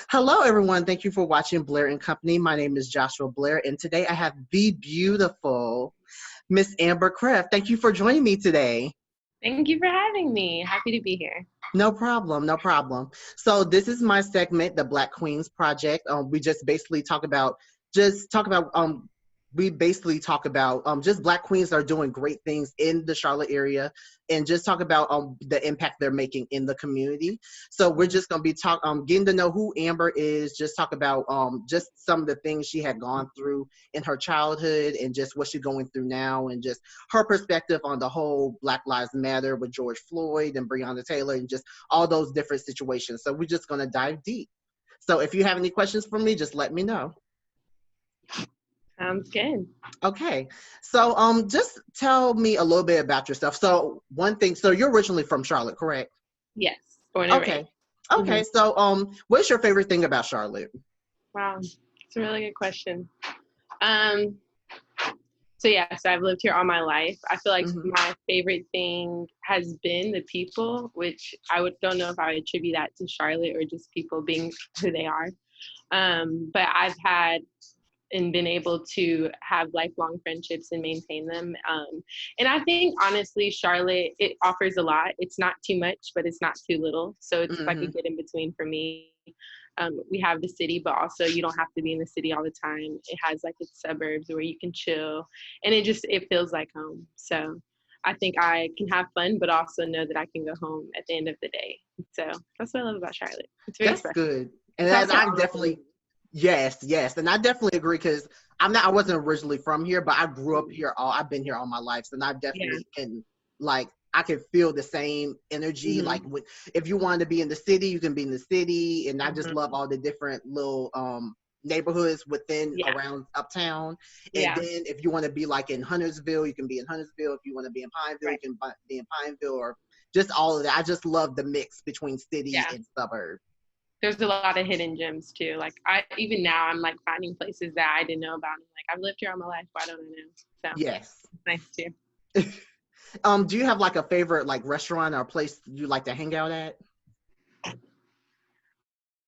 Hello, everyone. Thank you for watching Blair and Company. My name is Joshua Blair, and today I have the beautiful Miss Amber Creft. Thank you for joining me today. Thank you for having me. Happy to be here. No problem, no problem. So this is my segment, the Black Queens Project. We just basically talk about we basically talk about just Black queens that are doing great things in the Charlotte area, and just talk about the impact they're making in the community. So we're just gonna be getting to know who Amber is, just talk about just some of the things she had gone through in her childhood, and just what she's going through now, and just her perspective on the whole Black Lives Matter with George Floyd and Breonna Taylor, and just all those different situations. So we're just gonna dive deep. So if you have any questions for me, just let me know. Sounds good. Okay. So just tell me a little bit about yourself. So one thing, so you're originally from Charlotte, correct? Yes, born and raised. Okay. Okay. So what's your favorite thing about Charlotte? Wow, it's a really good question. Um, so I've lived here all my life. I feel like my favorite thing has been the people, which don't know if I would attribute that to Charlotte or just people being who they are. But I've had and been able to have lifelong friendships and maintain them. And I think honestly, Charlotte, it offers a lot. It's not too much, but it's not too little. So it's like a good in between for me. We have the city, but also you don't have to be in the city all the time. It has like its suburbs where you can chill, and it feels like home. So I think I can have fun, but also know that I can go home at the end of the day. So that's what I love about Charlotte. It's very That's special. good. And as I definitely, yes, and I definitely agree, because I wasn't originally from here, but I grew up here. I've been here all my life, and I definitely can, like, I can feel the same energy. Like, if you wanted to be in the city, you can be in the city, and I just love all the different little neighborhoods around uptown. And then if you want to be like in Huntersville, you can be in Huntersville. If you want to be in Pineville, you can be in Pineville, or just all of that. I just love the mix between city and suburb. There's a lot of hidden gems too. Like even now I'm like finding places that I didn't know about. I'm like, I've lived here all my life. Why don't I know? So yes, nice too. Do you have like a favorite like restaurant or place you like to hang out at?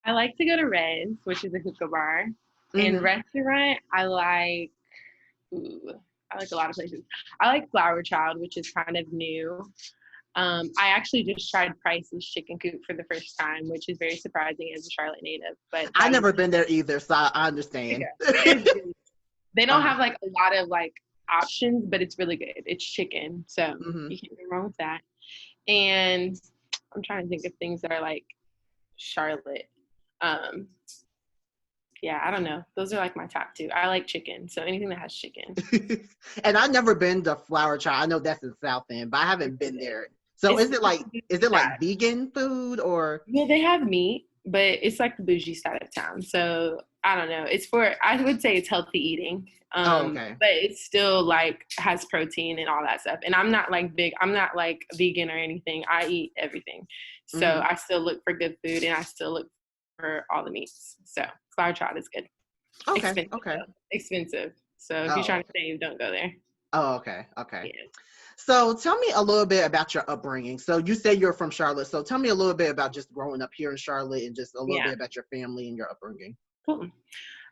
I like to go to Red's, which is a hookah bar. And restaurant, I like a lot of places. I like Flower Child, which is kind of new. I actually just tried Price's Chicken Coop for the first time, which is very surprising as a Charlotte native. But I've never been there either, so I understand. They don't have like a lot of like options, but it's really good. It's chicken, so you can't go wrong with that. And I'm trying to think of things that are like Charlotte. Yeah, I don't know. Those are like my top two. I like chicken, so anything that has chicken. And I've never been to Flower Child. I know that's in South End, but I haven't been there. So is it like vegan food or? Yeah, they have meat, but it's like the bougie side of town. So I don't know. I would say it's healthy eating. Okay. But it's still like has protein and all that stuff. And I'm not like vegan or anything. I eat everything. So I still look for good food, and I still look for all the meats. So Flower Child is good. Okay. Expensive. So if you're trying to save, don't go there. Oh, okay. Yeah. Yeah. So tell me a little bit about your upbringing. So you say you're from Charlotte. So tell me a little bit about just growing up here in Charlotte, and just a little bit about your family and your upbringing. Cool.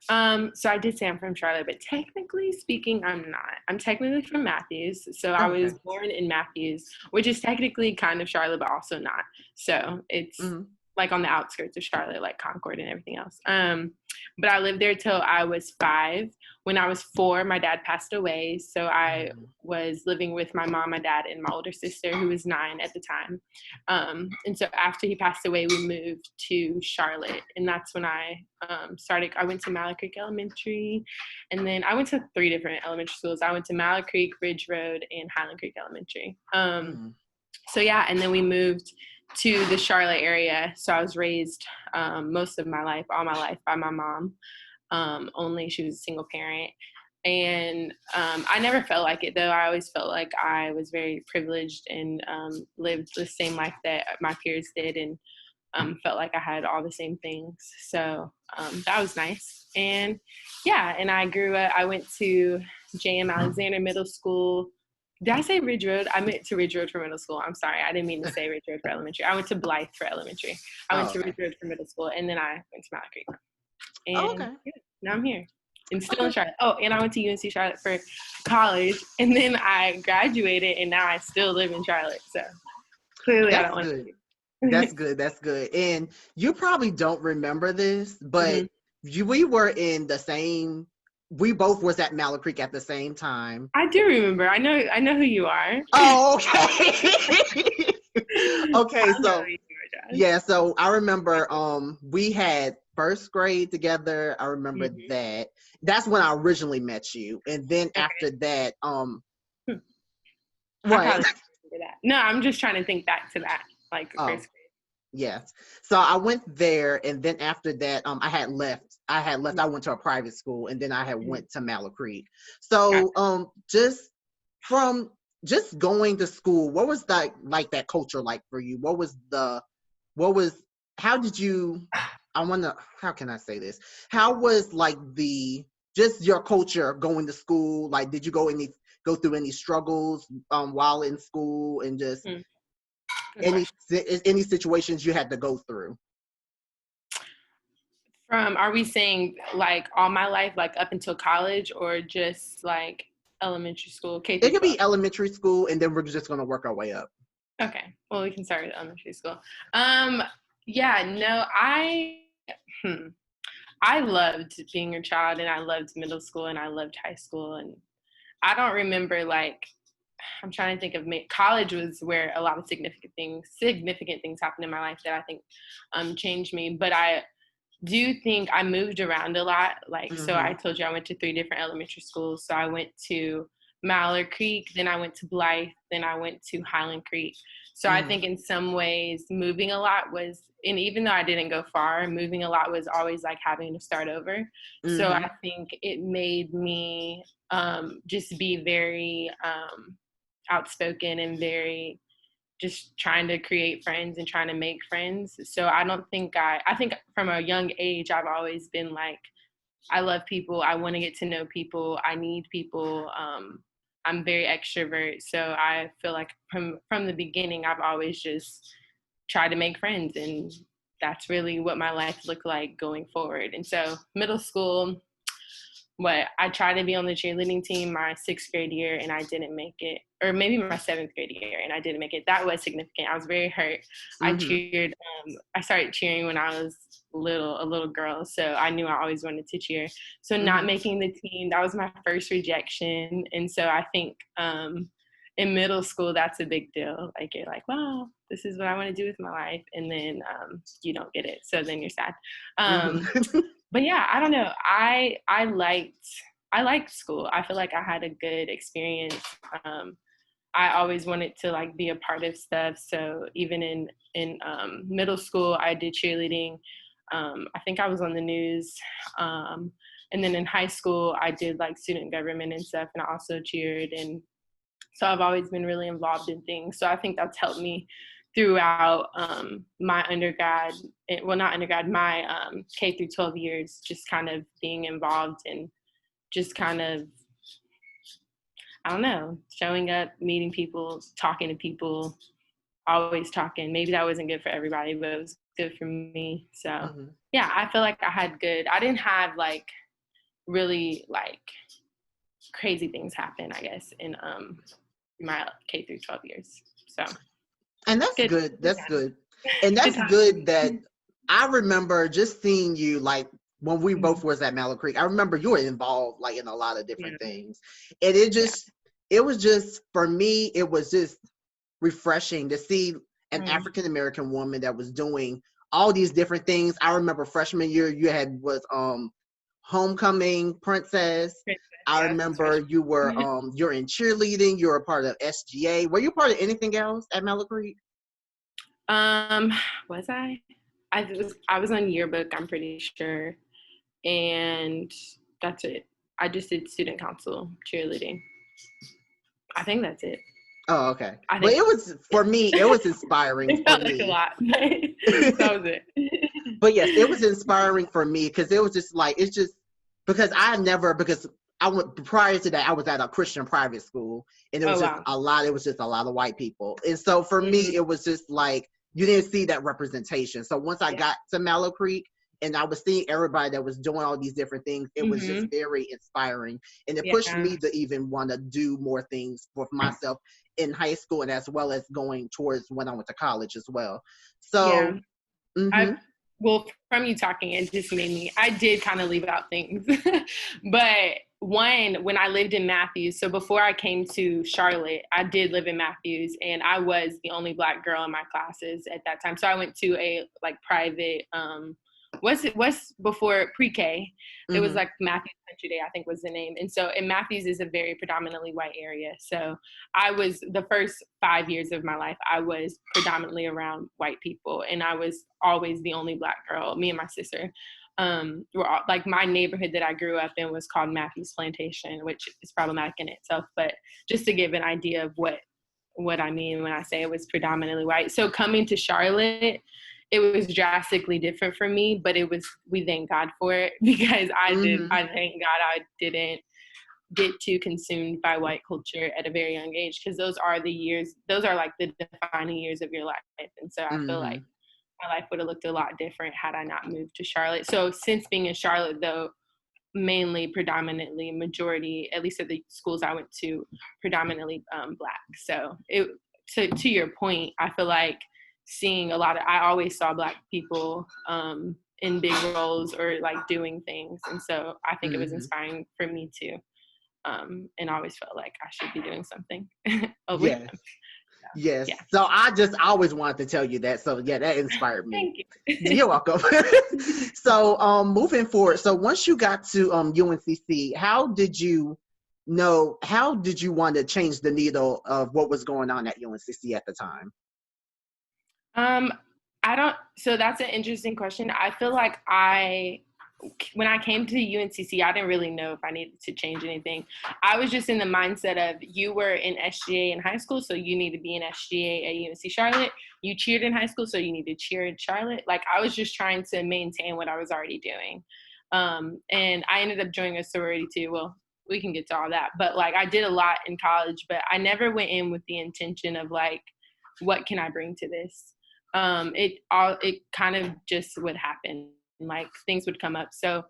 So I did say I'm from Charlotte, but technically speaking, I'm not. I'm technically from Matthews. So I was born in Matthews, which is technically kind of Charlotte, but also not. So it's like on the outskirts of Charlotte, like Concord and everything else. But I lived there till I was 5. When I was 4, my dad passed away. So I was living with my mom, my dad, and my older sister, who was 9 at the time. And so after he passed away, we moved to Charlotte. And that's when I started. I went to Malley Creek Elementary. And then I went to 3 different elementary schools. I went to Malley Creek, Ridge Road, and Highland Creek Elementary. So yeah, and then we moved to the Charlotte area. So I was raised most of my life, all my life, by my mom. Only she was a single parent. And I never felt like it, though. I always felt like I was very privileged and lived the same life that my peers did, and felt like I had all the same things. So that was nice. And yeah, and I grew up, I went to J.M. Alexander Middle School, Did I say Ridge Road? I meant to Ridge Road for middle school. I'm sorry. I didn't mean to say Ridge Road for elementary. I went to Blythe for elementary. I went Oh, to okay. Ridge Road for middle school, and then I went to Mount Creek. Oh, And okay. yeah, now I'm here. And still Okay. in Charlotte. Oh, and I went to UNC Charlotte for college, and then I graduated, and now I still live in Charlotte. So clearly I That's don't want good. to. That's good. That's good. And you probably don't remember this, but Mhm. we were in the same. We both was at Mallard Creek at the same time. I do remember. I know who you are. Oh, okay. Okay, I know so who you are, Josh. yeah, so I remember we had first grade together. I remember Mhm. that. That's when I originally met you. And then Okay. after that, Hmm. I what? probably remember that. No, I'm just trying to think back to that, like Oh, first yes. So I went there, and then after that, I had left. grade. I went to a private school, and then I had Mhm. went to Mallard Creek. Gotcha. So just from just going to school, what was that like that culture like for you? What was how did you I wonder how can I say this? How was like the just your culture going to school? Like did you go through any struggles while in school and just Hmm. Good question. any situations you had to go through? Are we saying like all my life, like up until college, or just like elementary school, K It through could 12? be elementary school, and then we're just going to work our way up. Okay. Well, we can start with elementary school. Um, yeah, no, hmm, I loved being a child, and I loved middle school, and I loved high school, and I don't remember like I'm trying to think of college was where a lot of significant things happened in my life that I think changed me. But I do think I moved around a lot. Like, so I Mm-hmm. told you I went to 3 different elementary schools. So I went to Mallard Creek, then I went to Blythe, then I went to Highland Creek. So I Mm-hmm. think in some ways moving a lot was, and even though I didn't go far, moving a lot was always like having to start over. So Mm-hmm. I think it made me just be very outspoken and very just trying to create friends and trying to make friends. So I don't think I think from a young age I've always been like I love people. I want to get to know people. I need people. I'm very extrovert, so I feel like from the beginning I've always just tried to make friends, and that's really what my life looked like going forward. And so middle school, what I tried to be on the cheerleading team my 6th grade year and I didn't make it, or maybe my 7th grade year and I didn't make it. That was significant. I was very hurt. Mm-hmm. I started cheering when I was a little girl, so I knew I always wanted to cheer. So not Mm-hmm. making the team, that was my first rejection, and so I think in middle school that's a big deal. Like you're like, wow, this is what I want to do with my life, and then you don't get it, so then you're sad. Um, Mm-hmm. but yeah, I don't know. I liked school. I feel like I had a good experience. Um, I always wanted to like be a part of stuff. So even in middle school, I did cheerleading. I think I was on the news. And then in high school, I did like student government and stuff, and I also cheered. And so I've always been really involved in things. So I think that's helped me throughout my undergrad, well, not undergrad, my K through 12 years, just kind of being involved and just kind of, I don't know, showing up, meeting people, talking to people, always talking. Maybe that wasn't good for everybody, but it was good for me. So Mm-hmm. yeah, I feel like I didn't have like really like crazy things happen, I guess, in my K through 12 years. So And that's good. good. Good That's time. good. And Good that's time. good that I remember just seeing you like when we both was at Mallard Creek. I remember you were involved like in a lot of different Yeah. things. And Yeah. it was just for me, it was just refreshing to see an Mm. African American woman that was doing all these different things. I remember freshman year you had was homecoming princess. I Yeah, that's right. remember you're in cheerleading, you're a part of SGA. Were you part of anything else at Mallard Creek? Um, was I? I was on yearbook, I'm pretty sure. And that's it. I just did student council cheerleading. I think that's it. Oh, okay. I But think it was for me, it was inspiring it for felt like a me. lot. That was it. But yes, it was inspiring for me because it was just like it's just because I never because I went prior to that. I was at a Christian private school, and it was Oh, just wow. a lot. It was just a lot of white people, and so for me, it was just like you didn't see that representation. So once I got to Mallow Creek, and I was seeing everybody that was doing all these different things, it was just very inspiring, and it pushed me to even want to do more things for myself in high school, and as well as going towards when I went to college as well. So. Well, from you talking, it just made me, I did kind of leave out things. But one, when I lived in Matthews, so before I came to Charlotte, I did live in Matthews, and I was the only Black girl in my classes at that time. So I went to a like private, what's before pre-K? It was like Matthews Country Day, I think was the name. And so, and Matthews is a very predominantly white area. So I was, the first 5 years of my life, I was predominantly around white people, and I was always the only Black girl. Me and my sister were all, like, my neighborhood that I grew up in was called Matthews Plantation, which is problematic in itself. But just to give an idea of what I mean when I say it was predominantly white. So coming to Charlotte, it was drastically different for me, but we thank God for it, because I thank God I didn't get too consumed by white culture at a very young age, because those are like the defining years of your life. And so I feel like my life would have looked a lot different had I not moved to Charlotte. So since being in Charlotte, though, mainly predominantly majority, at least at the schools I went to, predominantly Black. So to your point, I feel like seeing I always saw Black people in big roles or like doing things. And so I think it was inspiring for me too. And I always felt like I should be doing something. Yes. Yeah. So I always wanted to tell you that. So yeah, that inspired me. Thank you. You're welcome. So moving forward, so once you got to UNCC, how did you want to change the needle of what was going on at UNCC at the time? So that's an interesting question. I feel like when I came to UNCC, I didn't really know if I needed to change anything. I was just in the mindset of, you were in SGA in high school, so you need to be in SGA at UNC Charlotte. You cheered in high school, so you need to cheer in Charlotte. Like, I was just trying to maintain what I was already doing. And I ended up joining a sorority too. Well, we can get to all that. But like, I did a lot in college, but I never went in with the intention of like, what can I bring to this? It kind of just would happen. Like, things would come up. So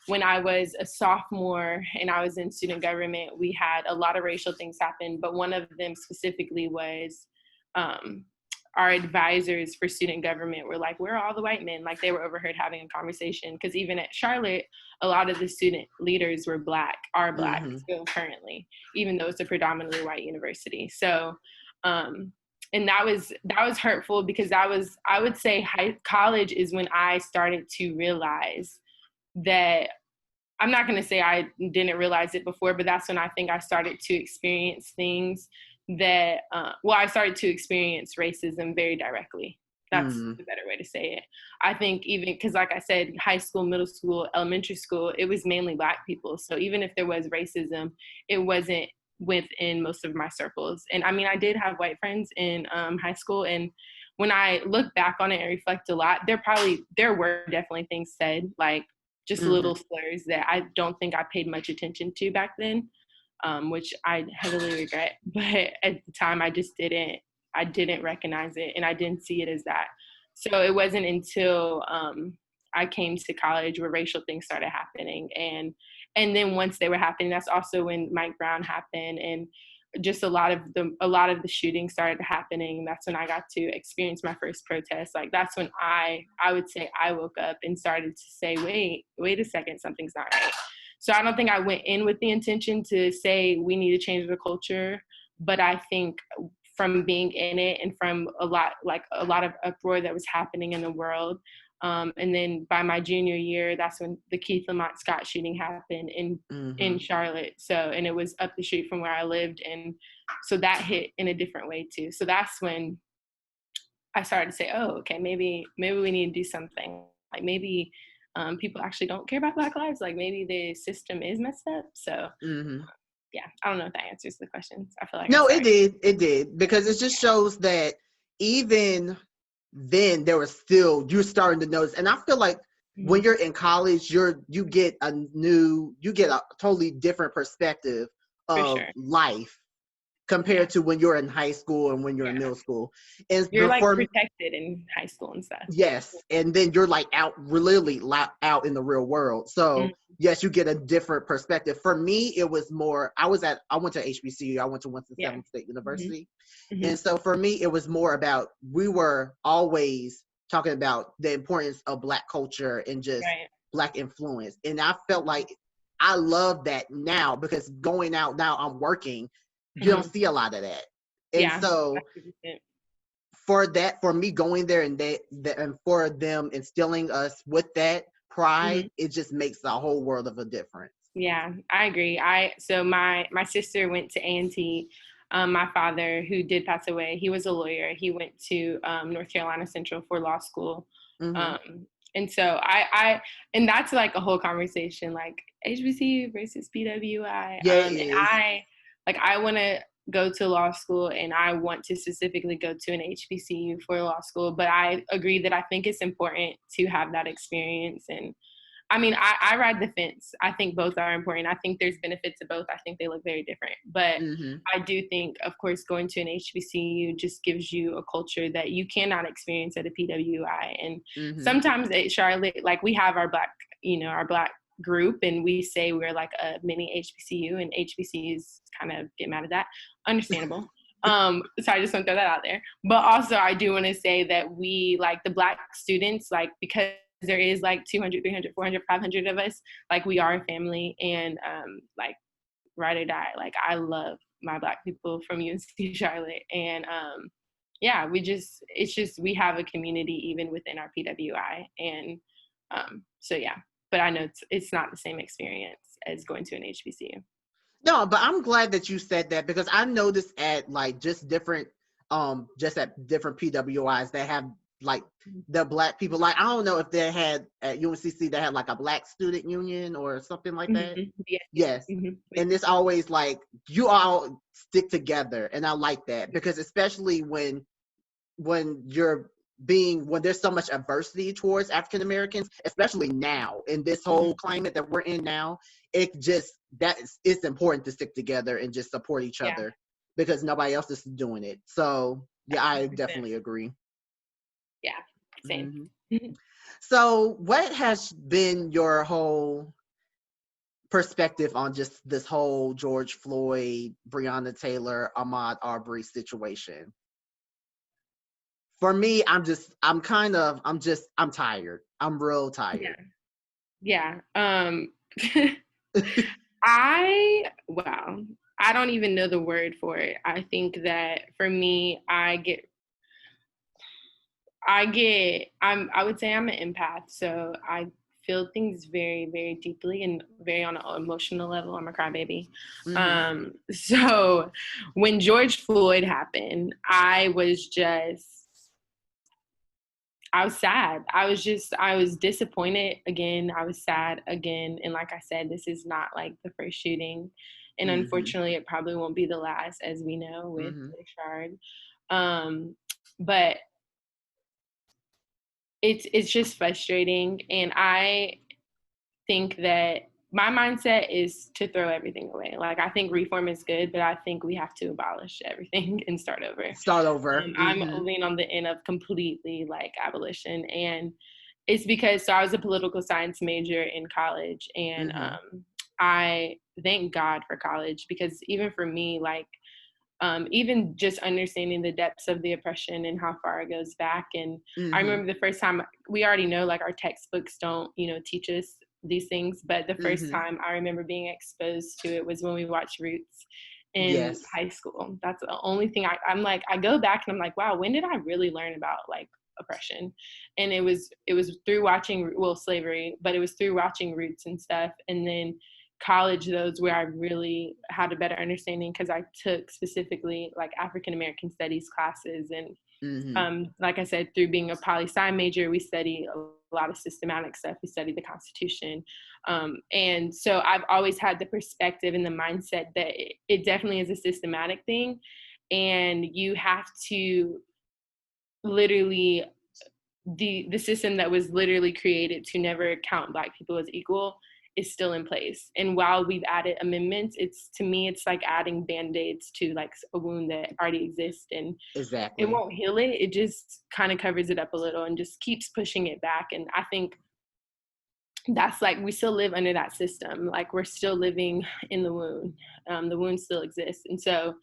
when I was a sophomore and I was in student government, we had a lot of racial things happen, but one of them specifically was our advisors for student government were like, "Where are all the white men?" Like, they were overheard having a conversation, because even at Charlotte, a lot of the student leaders are Black still currently, even though it's a predominantly white university. So and that was hurtful, because I would say college is when I started to realize that, I'm not going to say I didn't realize it before, but that's when I think I started to experience things that, I started to experience racism very directly. That's the better way to say it. I think even because, like I said, high school, middle school, elementary school, it was mainly Black people. So even if there was racism, it wasn't within most of my circles. And I mean, I did have white friends in high school, and when I look back on it and reflect a lot, there were definitely things said, like just little slurs that I don't think I paid much attention to back then, which I heavily regret. But at the time, I didn't recognize it, and I didn't see it as that. So it wasn't until I came to college where racial things started happening. And then once they were happening, that's also when Mike Brown happened, and just a lot of the shootings started happening. That's when I got to experience my first protest. Like, that's when I would say I woke up and started to say, wait a second, something's not right. So I don't think I went in with the intention to say we need to change the culture, but I think from being in it and from a lot of uproar that was happening in the world, and then by my junior year, that's when the Keith Lamont Scott shooting happened in Charlotte. So, and it was up the street from where I lived. And so that hit in a different way too. So that's when I started to say, oh, okay, maybe we need to do something. Like, maybe people actually don't care about Black lives. Like, maybe the system is messed up. So yeah, I don't know if that answers the questions. I feel like no, it did, because it just shows that even then there was still, you're starting to notice. And I feel like when you're in college, you get a totally different perspective For of sure. life Yeah. compared to when you're in high school and when you're in Yeah. middle school. And You're like before, protected in high school and stuff. yes, and then you're like out, literally out in the real world. So Mm, yes, you get a different perspective. For me, it was more. I went to HBCU. I went to Winston yeah. Salem State Hmm. University, Hmm. and so for me, it was more about, we were always talking about the importance of Black culture and just Right. Black influence. And I felt like I love that now, because going out now, I'm working, you don't Hmm. see a lot of that. And Yeah. so 100%. for me going there, and and for them instilling us with that Hmm. pride, it just makes a whole world of a difference. Yeah, I agree. So my sister went to A&T. My father, who did pass away, he was a lawyer. He went to North Carolina Central for law school. Mm-hmm. And so and that's like a whole conversation, like HBCU versus PWI. Yeah, it And is. I want to go to law school, and I want to specifically go to an HBCU for law school. But I agree that I think it's important to have that experience. And I mean, I ride the fence. I think both are important. I think there's benefits to both. I think they look very different. But Mm-hmm. I do think, of course, going to an HBCU just gives you a culture that you cannot experience at a PWI. And Mm-hmm. sometimes at Charlotte, like we have our Black group, and we say we're like a mini HBCU, and HBCUs kind of get mad at that. Understandable. So I just want to throw that out there. But also, I do want to say that we, like the Black students, like, because there is like 200, 300, 400, 500 of us, like we are a family. And like ride or die, like I love my Black people from UNC Charlotte. And yeah, it's just we have a community even within our PWI. And so yeah, but I know it's not the same experience as going to an HBCU. No, but I'm glad that you said that, because I noticed at like just at different PWIs that have like the Black people. Like, I don't know if they had at UNCC, they had like a Black student union or something like that. Mm-hmm. Yeah. Yes. Mm-hmm. And it's always like you all stick together, and I like that, because especially when you're when there's so much adversity towards African Americans, especially now in this whole climate that we're in now, it's important to stick together and just support each Yeah. other, because nobody else is doing it. So yeah, I 100%. definitely agree. Yeah. Same. Hmm. So what has been your whole perspective on just this whole George Floyd, Breonna Taylor, Ahmaud Arbery situation? For me, I'm tired. I'm real Yeah. tired. Yeah. Wow. I don't even know the word for it. I think that for me, I would say I'm an empath. So I feel things very, very deeply and very on an emotional level. I'm a crybaby. Hmm. So when George Floyd happened, I was sad. I was disappointed again. I was sad again. And like I said, this is not like the first shooting. And Hmm. unfortunately, it probably won't be the last, as we know, with Hmm. Richard. But it's just frustrating. And I think that my mindset is to throw everything away. Like, I think reform is good, but I think we have to abolish everything and start over. Start over. I'm Hmm. leaning on the end of completely like abolition. And it's because, so I was a political science major in college, and Hmm. I thank God for college, because even for me, like even just understanding the depths of the oppression and how far it goes back. And I Hmm. remember the first time, we already know like our textbooks don't, teach us these things. But the first Hmm. time I remember being exposed to it was when we watched Roots in Yes. high school. That's the only thing I'm like, I go back and I'm like, wow, when did I really learn about like oppression? And it was through watching, well, slavery, but it was through watching Roots and stuff. And then college, those where I really had a better understanding, because I took specifically like African American studies classes. And Hmm. like I said, through being a poli-sci major, we study a lot of systematic stuff. We study the Constitution. And so I've always had the perspective and the mindset that it definitely is a systematic thing. And you have to literally the system that was literally created to never count Black people as equal is still in place. And while we've added amendments, it's, to me, it's like adding band-aids to like a wound that already exists, and it Exactly. won't heal it. It just kind of covers it up a little and just keeps pushing it back. And I think that's like, we still live under that system. Like, we're still living in the wound. The wound still exists. And so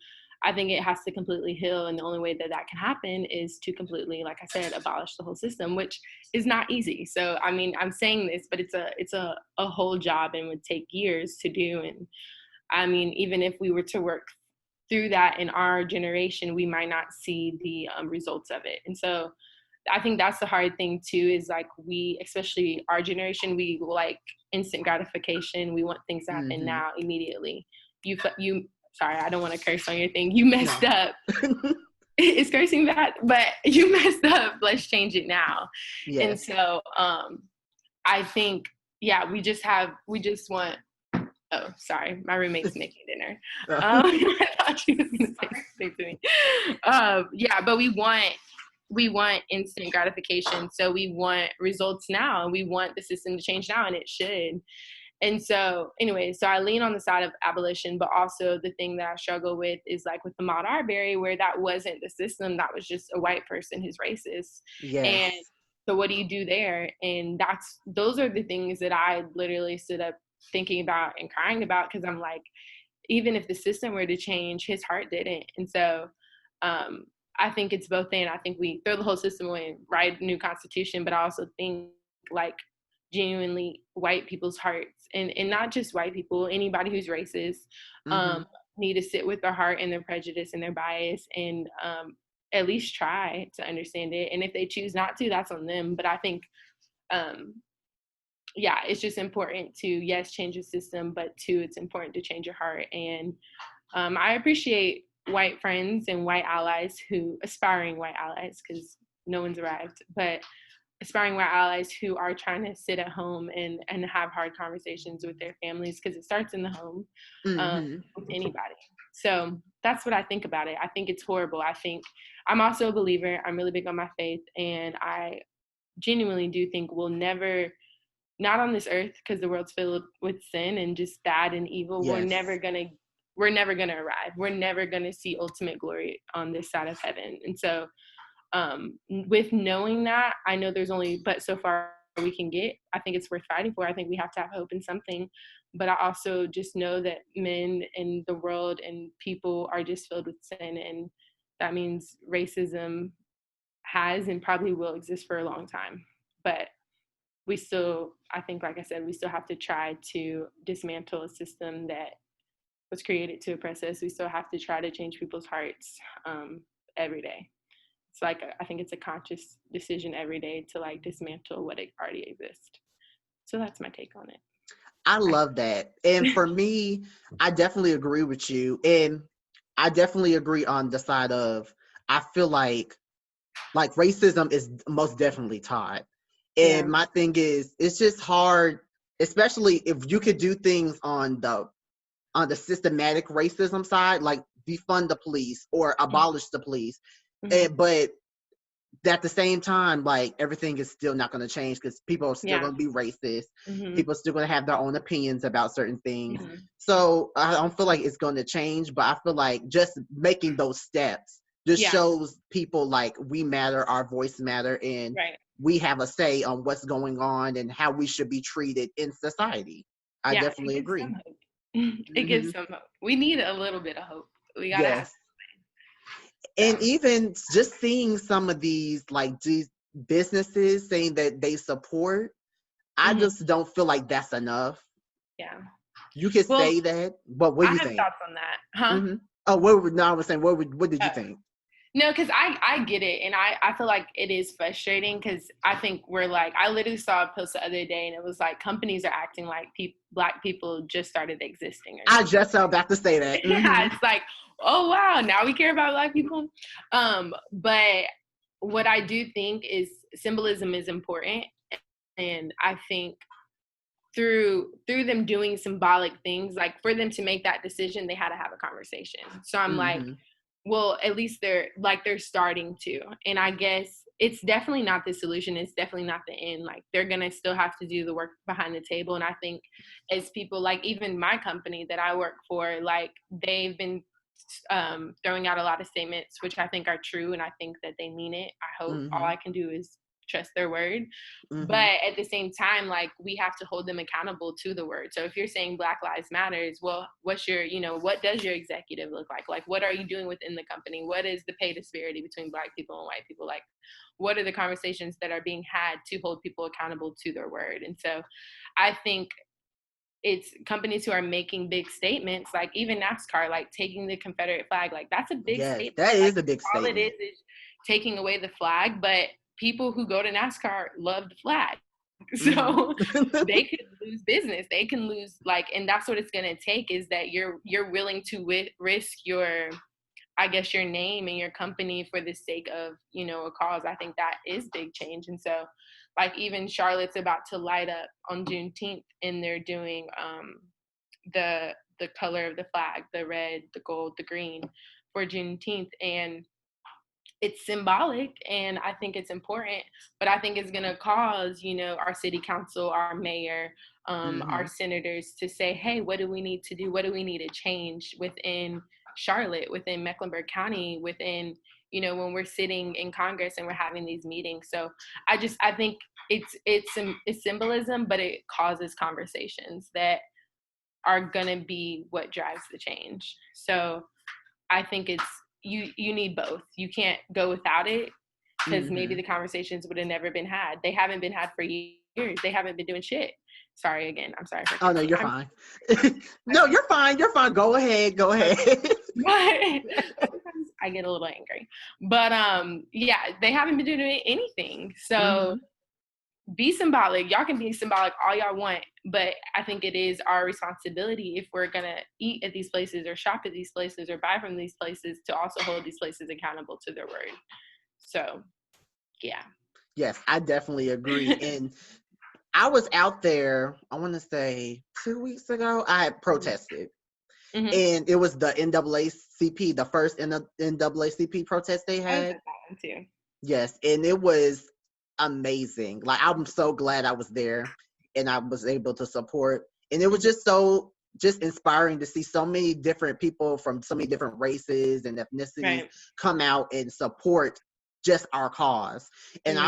I think it has to completely heal. And the only way that that can happen is to completely, like I said, abolish the whole system, which is not easy. So, I mean, I'm saying this, but it's a whole job and would take years to do. And I mean, even if we were to work through that in our generation, we might not see the results of it. And so I think that's the hard thing too, is like, we, especially our generation, we like instant gratification. We want things to happen now, immediately. You, sorry, I don't want to curse on your thing. You messed up. It's cursing bad, but you messed up. Let's change it now. Yes. And so I think, yeah, we just want, oh, sorry, my roommate's making dinner. I thought she was going to say something to me. Yeah, but we want instant gratification. So we want results now, and we want the system to change now, and it should. And so anyway, so I lean on the side of abolition, but also the thing that I struggle with is like with the Ahmaud Arbery, where that wasn't the system, that was just a white person who's racist. Yes. And so what do you do there? And those are the things that I literally stood up thinking about and crying about, because I'm like, even if the system were to change, his heart didn't. And so I think it's both and. I think we throw the whole system away and write a new constitution, but I also think like genuinely white people's hearts, and not just white people, anybody who's racist, need to sit with their heart and their prejudice and their bias, and at least try to understand it. And if they choose not to, that's on them. But I think, yeah, it's just important to, yes, change the system, but two, it's important to change your heart. And I appreciate white friends and white allies aspiring white allies, because no one's arrived, but aspiring white allies who are trying to sit at home and have hard conversations with their families, because it starts in the home, with anybody. So that's what I think about it. I think it's horrible. I think I'm also a believer. I'm really big on my faith, and I genuinely do think we'll never, not on this earth, because the world's filled with sin and just bad and evil. Yes. We're never gonna arrive. We're never gonna see ultimate glory on this side of heaven. And so with knowing that, I know there's only but so far we can get. I think it's worth fighting for. I think we have to have hope in something, but I also just know that men and the world and people are just filled with sin, and that means racism has and probably will exist for a long time. But we still, I think, like I said, we still have to try to dismantle a system that was created to oppress us. We still have to try to change people's hearts every day. It's like, I think it's a conscious decision every day to like dismantle what already exists. So that's my take on it. I love that. And for me, I definitely agree with you. And I definitely agree on the side of, I feel like racism is most definitely taught. And my thing is, it's just hard, especially if you could do things on the systematic racism side, like defund the police or abolish the police. But at the same time, like, everything is still not going to change, because people are still going to be racist. People are still going to have their own opinions about certain things. So I don't feel like it's going to change, but I feel like just making those steps just shows people like we matter, our voice matter, and we have a say on what's going on and how we should be treated in society. I definitely agree. It gives some hope. We need a little bit of hope. We gotta have. And even just seeing some of these businesses saying that they support, I just don't feel like that's enough. Yeah. You can say that, but what do you think? I have thoughts on that. Huh? Oh, I was saying, what did you think? No, because I get it. And I feel like it is frustrating, because I think I literally saw a post the other day, and it was like, companies are acting like Black people just started existing. I just was about to say that. Yeah, it's like, oh, wow, now we care about Black people. But what I do think is symbolism is important. And I think through them doing symbolic things, like, for them to make that decision, they had to have a conversation. So I'm like, well, at least they're starting to. And I guess it's definitely not the solution. It's definitely not the end. Like, they're going to still have to do the work behind the table. And I think as people, like even my company that I work for, like they've been throwing out a lot of statements, which I think are true. And I think that they mean it. I hope all I can do is trust their word. But at the same time, like, we have to hold them accountable to the word. So if you're saying Black Lives Matters, well, what's your, what does your executive look like? Like, what are you doing within the company? What is the pay disparity between Black people and white people? Like, what are the conversations that are being had to hold people accountable to their word? And so I think it's companies who are making big statements, like even NASCAR, like taking the Confederate flag, like that's a big statement. That is like, a big statement. All it is taking away the flag, but people who go to NASCAR love the flag. So they could lose business. They can lose, like, and that's what it's going to take, is that you're willing to risk your, I guess, your name and your company for the sake of, a cause. I think that is big change. And so, like, even Charlotte's about to light up on Juneteenth, and they're doing the color of the flag, the red, the gold, the green for Juneteenth. And it's symbolic, and I think it's important, but I think it's going to cause, our city council, our mayor, our senators to say, hey, what do we need to do? What do we need to change within Charlotte, within Mecklenburg County, within, when we're sitting in Congress and we're having these meetings. So I think it's symbolism, but it causes conversations that are going to be what drives the change. So I think you need both. You can't go without it, because maybe the conversations would have never been had. They haven't been had for years. They haven't been doing shit. Sorry again. I'm sorry. Oh, no, you're fine. No, you're fine. You're fine. Go ahead. I get a little angry. But yeah, they haven't been doing anything. So be symbolic. Y'all can be symbolic all y'all want, but I think it is our responsibility, if we're going to eat at these places or shop at these places or buy from these places, to also hold these places accountable to their word. So, yeah. Yes, I definitely agree. And I was out there, I want to say 2 weeks ago, I had protested. And it was the NAACP, the first NAACP protest they had. I was at that one too. Yes, and it was amazing. Like, I'm so glad I was there and I was able to support. And it was just inspiring to see so many different people from so many different races and ethnicities come out and support just our cause. And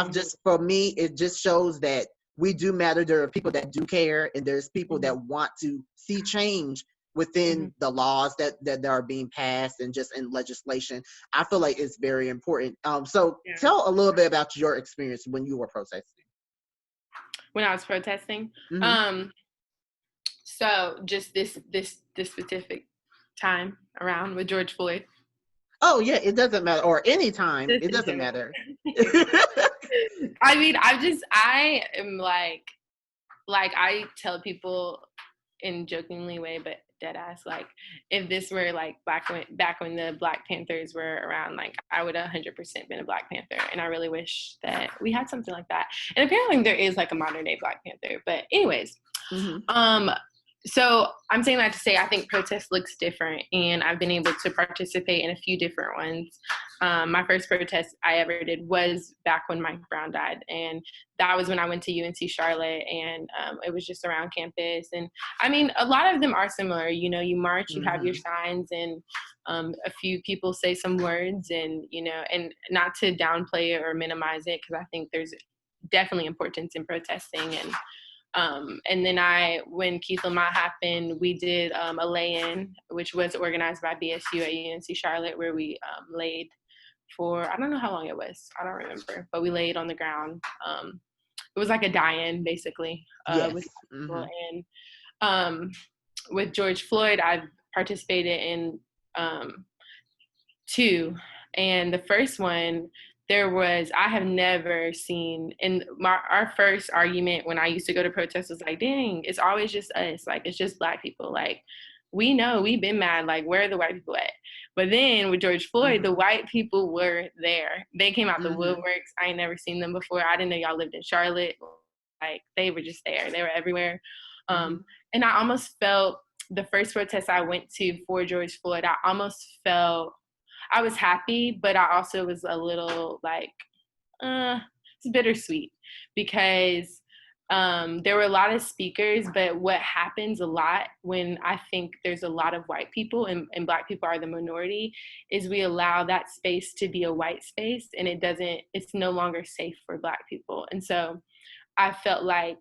for me, it just shows that we do matter. There are people that do care, and there's people that want to see change within the laws that are being passed and just in legislation. I feel like it's very important. So tell a little bit about your experience when you were protesting. When I was protesting? So just this specific time around with George Floyd. Oh yeah, it doesn't matter, or any time. It doesn't matter. I mean, I am like I tell people in jokingly way, but dead ass, like, if this were like back when the Black Panthers were around, like, I would 100% been a Black Panther. And I really wish that we had something like that. And apparently there is like a modern day Black Panther. But anyways, so I'm saying that to say I think protest looks different, and I've been able to participate in a few different ones. My first protest I ever did was back when Mike Brown died, and that was when I went to UNC Charlotte, and it was just around campus. And I mean, a lot of them are similar. You march, you have your signs, and a few people say some words, and and not to downplay it or minimize it, because I think there's definitely importance in protesting. And then when Keith Lamont happened, we did a lay-in, which was organized by BSU at UNC Charlotte, where we laid for, I don't know how long it was. I don't remember, but we laid on the ground. It was like a die-in, basically. With people. And with George Floyd, I've participated in 2. And the first one, I have never seen, and our first argument when I used to go to protests was like, dang, it's always just us. Like, it's just Black people. Like, we know we've been mad. Like, where are the white people at? But then with George Floyd, the white people were there. They came out the woodworks. I ain't never seen them before. I didn't know y'all lived in Charlotte. Like, they were just there. They were everywhere. And I almost felt the first protest I went to for George Floyd, I was happy, but I also was a little like, it's bittersweet because there were a lot of speakers, but what happens a lot when I think there's a lot of white people and Black people are the minority is we allow that space to be a white space, and it's no longer safe for Black people. And so I felt like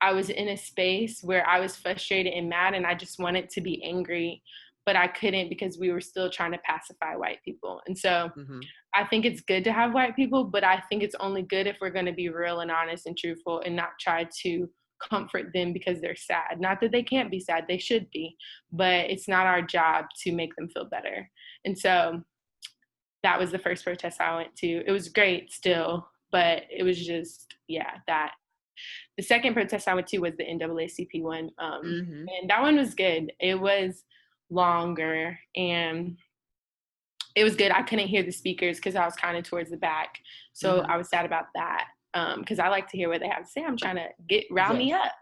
I was in a space where I was frustrated and mad, and I just wanted to be angry, but I couldn't because we were still trying to pacify white people. And so I think it's good to have white people, but I think it's only good if we're going to be real and honest and truthful and not try to comfort them because they're sad. Not that they can't be sad, they should be, but it's not our job to make them feel better. And so that was the first protest I went to. It was great still, but it was just, that. The second protest I went to was the NAACP one. And that one was good. It was longer and it was good. I couldn't hear the speakers because I was kind of towards the back. So I was sad about that because I like to hear what they have to say. I'm trying to rile me up.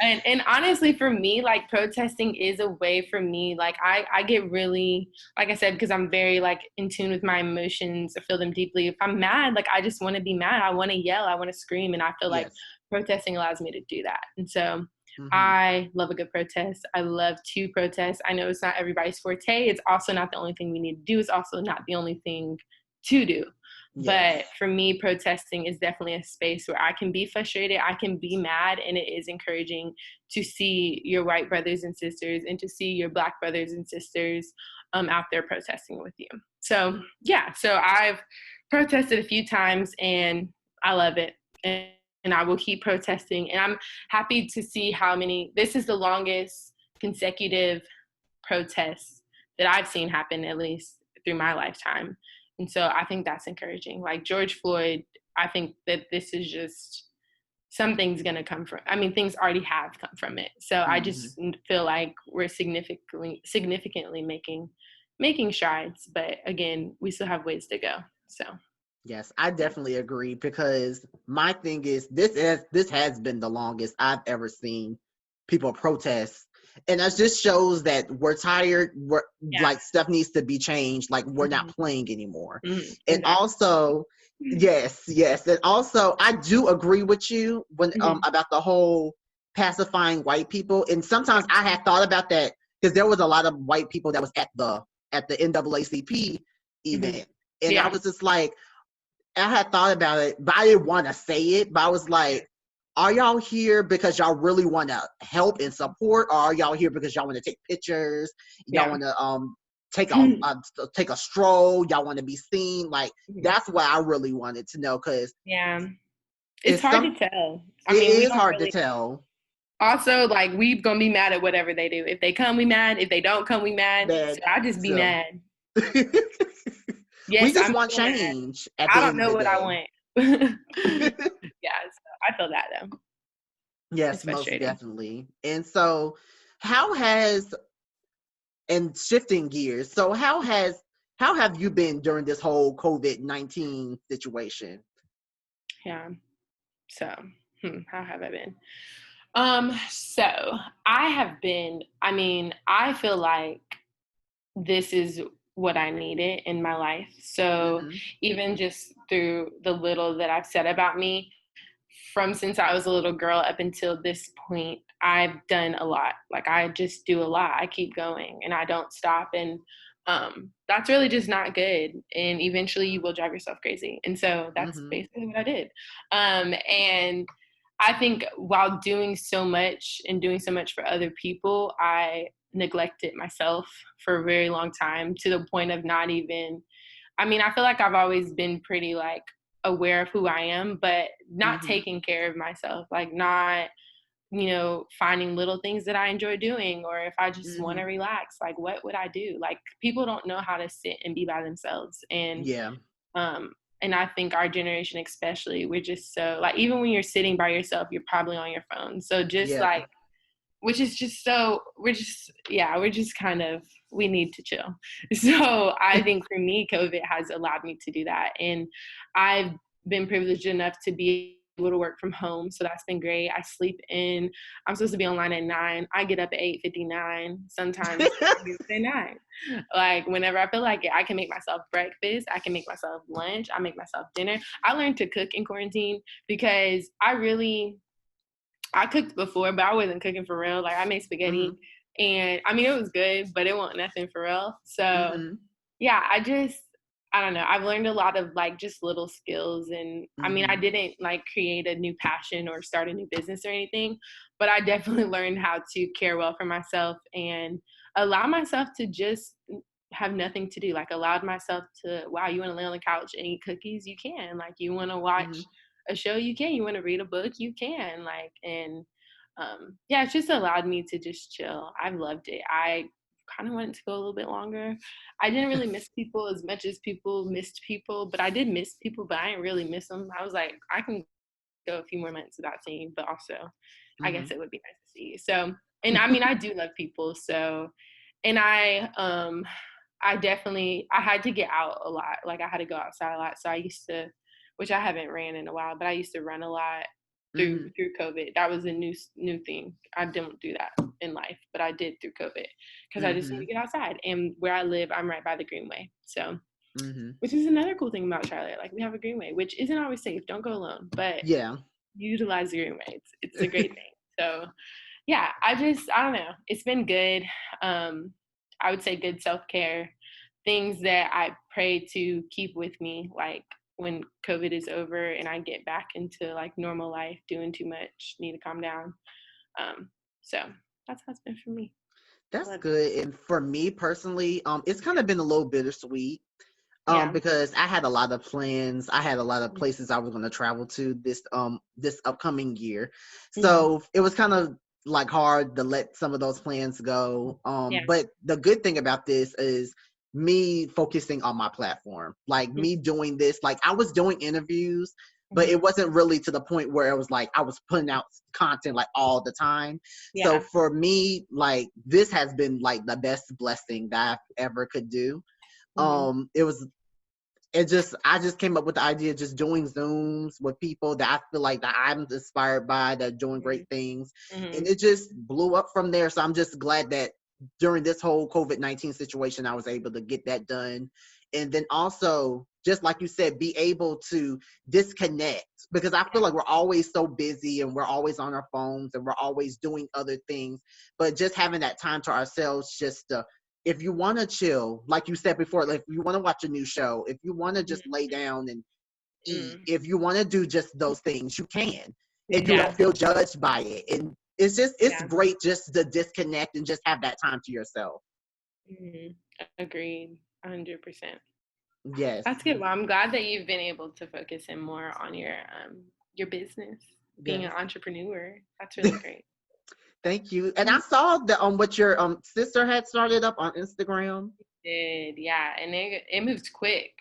And honestly, for me, like protesting is a way for me. Like I get really, like I said, because I'm very like in tune with my emotions. I feel them deeply. If I'm mad, like I just want to be mad. I want to yell. I want to scream. And I feel like protesting allows me to do that. And so I love a good protest. I love to protest. I know it's not everybody's forte. It's also not the only thing we need to do. It's also not the only thing to do. But for me, protesting is definitely a space where I can be frustrated, I can be mad, and it is encouraging to see your white brothers and sisters and to see your Black brothers and sisters out there protesting with you. So, so I've protested a few times, and I love it. And I will keep protesting. And I'm happy to see this is the longest consecutive protest that I've seen happen, at least through my lifetime. And so I think that's encouraging. Like George Floyd, I think that this is just, something's going to come from, things already have come from it. So I just feel like we're significantly making strides. But again, we still have ways to go. So. Yes, I definitely agree because my thing is this has been the longest I've ever seen people protest. And that just shows that we're tired. Like stuff needs to be changed. Like we're not playing anymore. And also, yes. And also, I do agree with you when about the whole pacifying white people. And sometimes I had thought about that because there was a lot of white people that was at the NAACP event, and I was just like, I had thought about it, but I didn't want to say it. But I was like, are y'all here because y'all really want to help and support, or are y'all here because y'all want to take pictures? Y'all want to take a stroll? Y'all want to be seen? Like that's what I really wanted to know because it's hard to tell. It is hard to tell. Also, like we're gonna be mad at whatever they do. If they come, we mad. If they don't come, we mad. So I just be mad. Yes, we just want change. I don't know what I want. So I feel that though. Yes, most definitely. And so shifting gears, so how have you been during this whole COVID-19 situation? So how have I been? So I have been, I feel like this is what I needed in my life. So even just through the little that I've said about me, from since I was a little girl up until this point, I've done a lot. Like I just do a lot. I keep going and I don't stop. And that's really just not good. And eventually you will drive yourself crazy. And so that's basically what I did. And I think while doing so much and doing so much for other people, I neglected myself for a very long time to the point of not even, I feel like I've always been pretty like aware of who I am, but not taking care of myself, like not, finding little things that I enjoy doing, or if I just want to relax, like what would I do? Like people don't know how to sit and be by themselves. And and I think our generation especially, we're just so like, even when you're sitting by yourself, you're probably on your phone. So just like, which is just so, we're just kind of, we need to chill. So I think for me, COVID has allowed me to do that. And I've been privileged enough to be able to work from home, so that's been great. I sleep in. I'm supposed to be online at 9. I get up at 8:59. Sometimes I get up at 9. Like whenever I feel like it, I can make myself breakfast. I can make myself lunch. I make myself dinner. I learned to cook in quarantine because I cooked before, but I wasn't cooking for real. Like I made spaghetti, and I mean it was good, but it wasn't nothing for real. So yeah, I don't know. I've learned a lot of like just little skills, and I mean I didn't like create a new passion or start a new business or anything, but I definitely learned how to care well for myself and allow myself to just have nothing to do. Like allowed myself to, wow, you want to lay on the couch and eat cookies, you can. Like you want to watch a show, you can. You want to read a book, you can. Like, and yeah, it's just allowed me to just chill. I've loved it. I kind of wanted to go a little bit longer. I didn't really miss people as much as people missed people, but I did miss people, but I didn't really miss them. I was like, I can go a few more months without seeing, but also I guess it would be nice to see you. So, and I mean, I do love people. So, and I had to get out a lot. Like I had to go outside a lot. So I used to, which I haven't ran in a while, but I used to run a lot through COVID. That was a new thing. I don't do that in life, but I did through COVID because I just need to get outside. And where I live, I'm right by the Greenway. So, which is another cool thing about Charlotte. Like we have a Greenway, which isn't always safe. Don't go alone, but utilize the Greenway. It's a great thing. So yeah, I don't know. It's been good. I would say good self-care, things that I pray to keep with me, like when COVID is over and I get back into like normal life, doing too much, need to calm down. So that's how it's been for me. That's good. And for me personally, it's kind of been a little bittersweet. Yeah. Because I had a lot of plans. I had a lot of places I was going to travel to this upcoming year. So it was kind of like hard to let some of those plans go. But the good thing about this is me focusing on my platform, like me doing this. Like I was doing interviews, but it wasn't really to the point where it was like I was putting out content like all the time. So for me, like this has been like the best blessing that I've ever could do. I just came up with the idea of just doing Zooms with people that I feel like that I'm inspired by, that are doing great things. And it just blew up from there. So I'm just glad that during this whole COVID-19 situation, I was able to get that done. And then also, just like you said, be able to disconnect, because I feel like we're always so busy and we're always on our phones and we're always doing other things. But just having that time to ourselves, just to, if you want to chill, like you said before, like if you want to watch a new show, if you want to just lay down and eat, if you want to do just those things, you can. And you don't feel judged by it. And it's great just to disconnect and just have that time to yourself. Agreed. 100%. Yes. That's good. Well, I'm glad that you've been able to focus in more on your business, being an entrepreneur. That's really great. Thank you. And I saw that what your sister had started up on Instagram. Did, yeah, and it moves quick.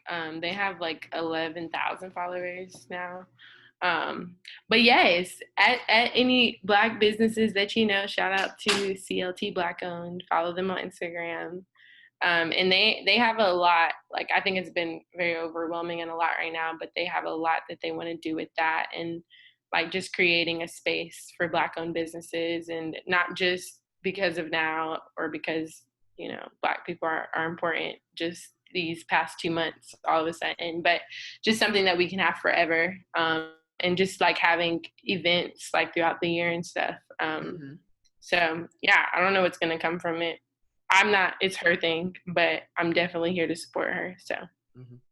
They have like 11,000 followers now. But yes, at any Black businesses that you know, shout out to CLT Black Owned. Follow them on Instagram. And they have a lot. Like I think it's been very overwhelming and a lot right now, but they have a lot that they want to do with that, and like just creating a space for Black owned businesses, and not just because of now or because Black people are important just these past 2 months all of a sudden, but just something that we can have forever, and just like having events like throughout the year and stuff. So yeah, I don't know what's going to come from it. It's her thing, but I'm definitely here to support her. So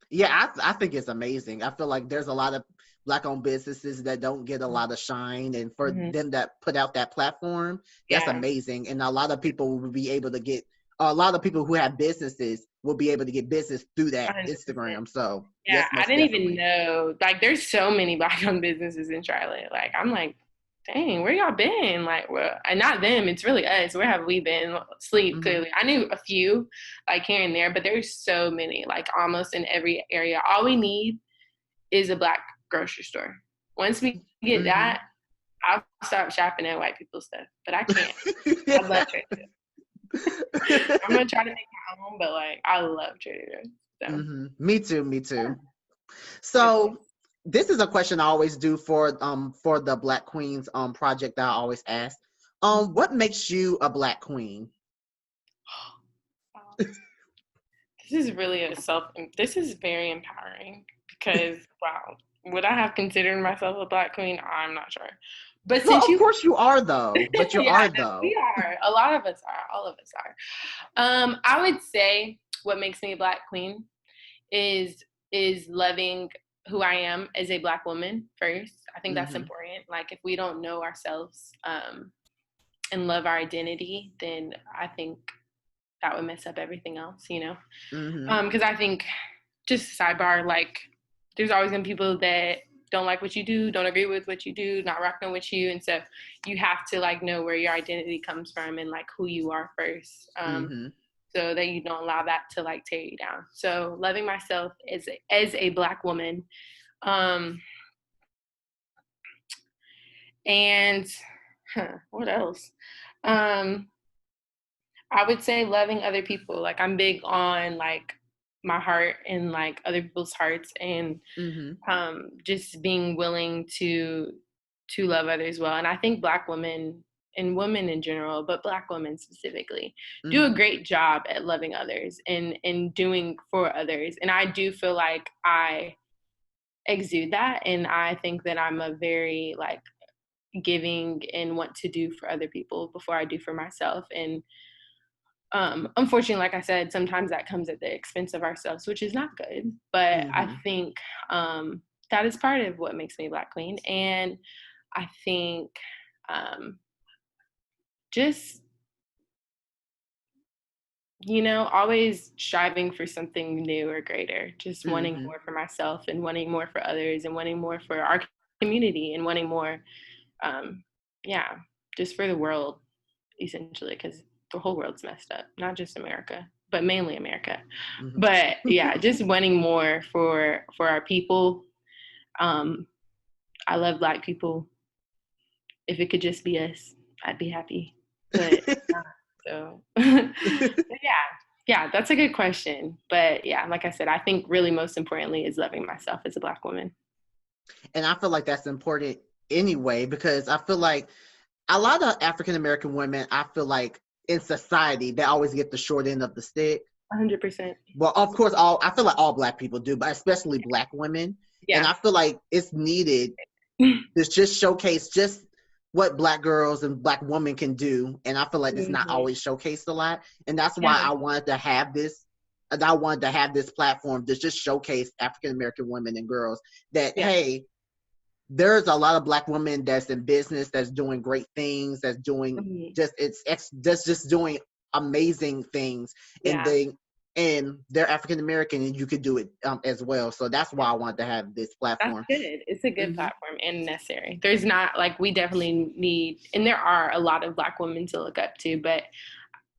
yeah, I think it's amazing. I feel like there's a lot of Black owned businesses that don't get a lot of shine, and for them that put out that platform, that's amazing. And a lot of people will be able to get, a lot of people who have businesses will be able to get business through that 100%. Instagram. So yeah, yes, I didn't even know, like there's so many Black owned businesses in Charlotte. Like I'm like, dang, where y'all been? Like, well, and not them, it's really us. Where have we been? Sleep, clearly. I knew a few, like here and there, but there's so many, like almost in every area. All we need is a Black grocery store. Once we get that, I'll start shopping at white people's stuff, but I can't. I love Trader Joe's. I'm going to try to make my own, but like, I love Trader Joe's. So. Me too. So this is a question I always do for the Black Queens project that I always ask. What makes you a Black queen? This is really this is very empowering because, wow, would I have considered myself a Black queen? I'm not sure. But Well, since of you, course you are though, but you yeah, are no, we though. are. A lot of us are. All of us are. I would say what makes me a Black queen is loving who I am as a Black woman first. I think that's Mm-hmm. important. Like if we don't know ourselves and love our identity, then I think that would mess up everything else, you know? Mm-hmm. Because I think, just sidebar, like there's always gonna be people that don't like what you do, don't agree with what you do, not rocking with you, and so you have to like know where your identity comes from and like who you are first, Mm-hmm. so that you don't allow that to like tear you down. So loving myself as a Black woman, um, and what else? Um, I would say loving other people. Like I'm big on like my heart and like other people's hearts and Mm-hmm. just being willing to love others well. And I think Black women and women in general, but Black women specifically, do a Mm-hmm. great job at loving others and doing for others. And I do feel like I exude that, and I think that I'm a very like giving and want to do for other people before I do for myself. And unfortunately, like I said, sometimes that comes at the expense of ourselves, which is not good. But I Mm-hmm. think that is part of what makes me Black queen. And I think um, just, you know, always striving for something new or greater, just wanting Mm-hmm. more for myself and wanting more for others and wanting more for our community and wanting more, um, yeah, just for the world, essentially, because the whole world's messed up, not just America, but mainly America. But yeah, just wanting more for our people. Um, I love Black people. If it could just be us, I'd be happy. But so, but yeah, that's a good question. But yeah, like I said, I think really most importantly is loving myself as a Black woman. And I feel like that's important anyway, because I feel like a lot of African American women, I feel like in society, they always get the short end of the stick. 100%. Well, of course, I feel like all Black people do, but especially Black women. And Yeah. I feel like it's needed to just showcase just what Black girls and Black women can do. And I feel like it's not Mm-hmm. always showcased a lot. And that's why Yeah. I wanted to have this. And I wanted to have this platform to just showcase African American women and girls that, Yeah. hey, there's a lot of Black women that's in business, that's doing great things, that's doing Mm-hmm. that's just doing amazing things, and Yeah. they're African American, and you could do it as well. So that's why I wanted to have this That's platform. good. It's a good Hmm. platform and necessary. There's not like we definitely need, and there are a lot of Black women to look up to, but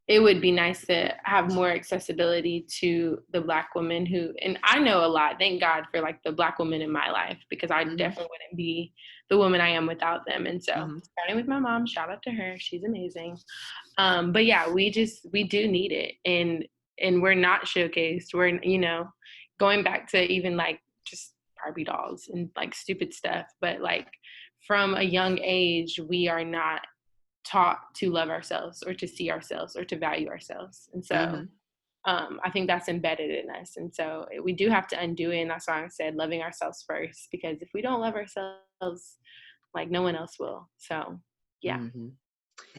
it would be nice to have more accessibility to the Black women who, and I know a lot, thank God for like the Black women in my life, because I Hmm. definitely wouldn't be the woman I am without them. And so Hmm. starting with my mom, shout out to her. She's amazing. But yeah, we do need it. And we're not showcased. We're, you know, going back to even like just Barbie dolls and like stupid stuff. But like from a young age, we are not taught to love ourselves or to see ourselves or to value ourselves. And so Hmm. I think that's embedded in us. And so we do have to undo it. And that's why I said loving ourselves first, because if we don't love ourselves, like no one else will. So yeah. Hmm.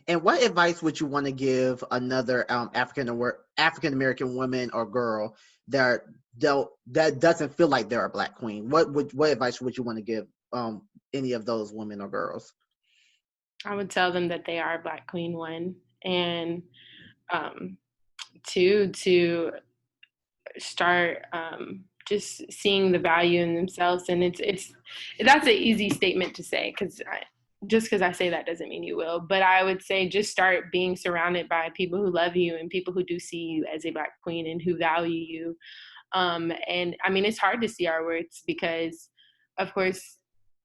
And what advice would you want to give another African American woman or girl that that doesn't feel like they're a Black queen? What advice would you want to give any of those women or girls? I would tell them that they are Black Queen, one, and um, two, to start just seeing the value in themselves. And it's that's an easy statement to say, because just because I say that doesn't mean you will. But I would say just start being surrounded by people who love you and people who do see you as a Black queen and who value you. And I mean, it's hard to see our worths because, of course,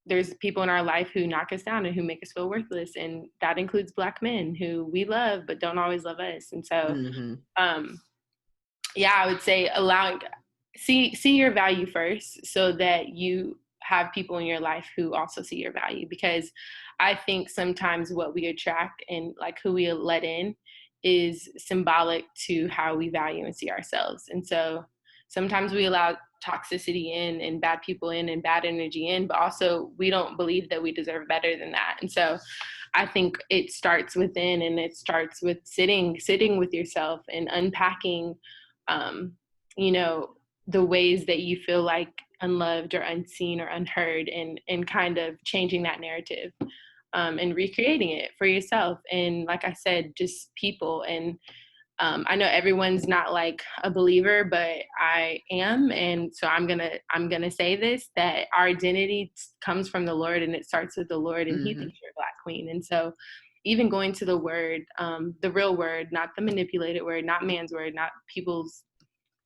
there's people in our life who knock us down and who make us feel worthless. And that includes Black men who we love but don't always love us. And so, Hmm. um, yeah, I would say see your value first, so that you have people in your life who also see your value, because I think sometimes what we attract and like who we let in is symbolic to how we value and see ourselves. And so sometimes we allow toxicity in and bad people in and bad energy in, but also we don't believe that we deserve better than that. And so I think it starts within, and it starts with sitting with yourself and unpacking, um, you know, the ways that you feel like unloved or unseen or unheard, and kind of changing that narrative, and recreating it for yourself. And like I said, just people. And I know everyone's not like a believer, but I am, and so I'm gonna say this, that our identity comes from the Lord, and it starts with the Lord, and He thinks you're a Black queen. And so, even going to the Word, the real Word, not the manipulated word, not man's word, not people's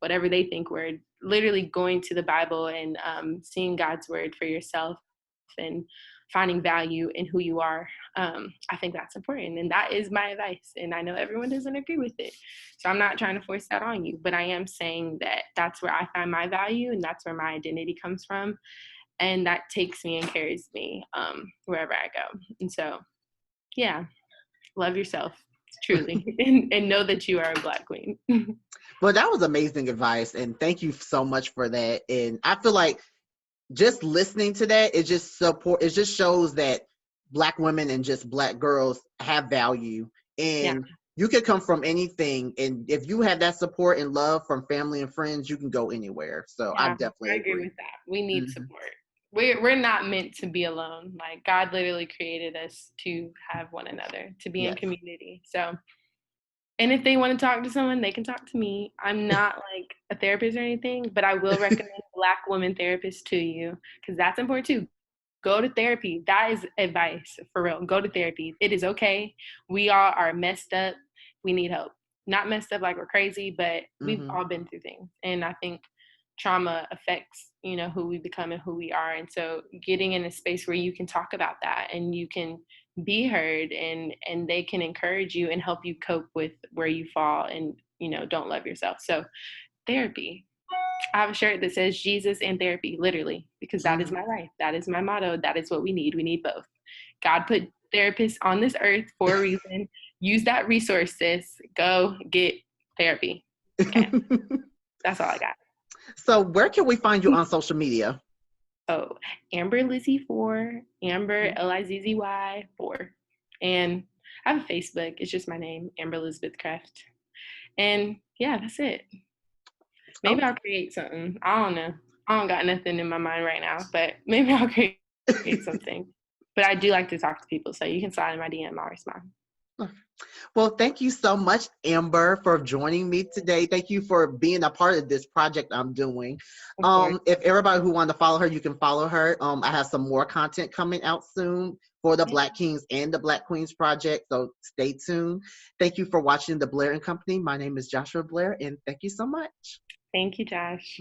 whatever they think word, literally going to the Bible and seeing God's word for yourself and finding value in who you are. I think that's important, and that is my advice. And I know everyone doesn't agree with it, so I'm not trying to force that on you, but I am saying that that's where I find my value, and that's where my identity comes from, and that takes me and carries me wherever I go. And so, yeah, love yourself truly, and know that you are a Black queen. Well, that was amazing advice, and thank you so much for that. And I feel like just listening to that, it just shows that Black women and just Black girls have value, Yeah. and you can come from anything, and if you have that support and love from family and friends, you can go anywhere. So I definitely agree with that. We need support. We're not meant to be alone. Like, God literally created us to have one another, to be in community. So, and if they want to talk to someone, they can talk to me. I'm not like a therapist or anything, but I will recommend Black woman therapists to you, because that's important too. Go to therapy. That is advice for real. Go to therapy. It is okay. We all are messed up. We need help. Not messed up like we're crazy, but we've all been through things. And I think trauma affects, who we become and who we are. And so getting in a space where you can talk about that and you can be heard, and they can encourage you and help you cope with where you fall and, don't love yourself. So therapy. I have a shirt that says Jesus and therapy, literally, because that is my life. That is my motto. That is what we need. We need both. God put therapists on this earth for a reason. Use that resource, sis. Go get therapy. Okay. That's all I got. So where can we find you on social media? Oh, Amber Lizzie 4, Amber Lizzy 4. And I have a Facebook. It's just my name, Amber Elizabeth Creft. And yeah, that's it. Maybe I'll create something. I don't know. I don't got nothing in my mind right now, but maybe I'll create something. But I do like to talk to people, so you can slide in my DM. I'll respond. Well, thank you so much, Amber, for joining me today. Thank you for being a part of this project I'm doing. If everybody who wants to follow her, you can follow her. I have some more content coming out soon for the Black Kings and the Black Queens project, so stay tuned. Thank you for watching The Blair and Company. My name is Joshua Blair, and thank you so much. Thank you, Josh.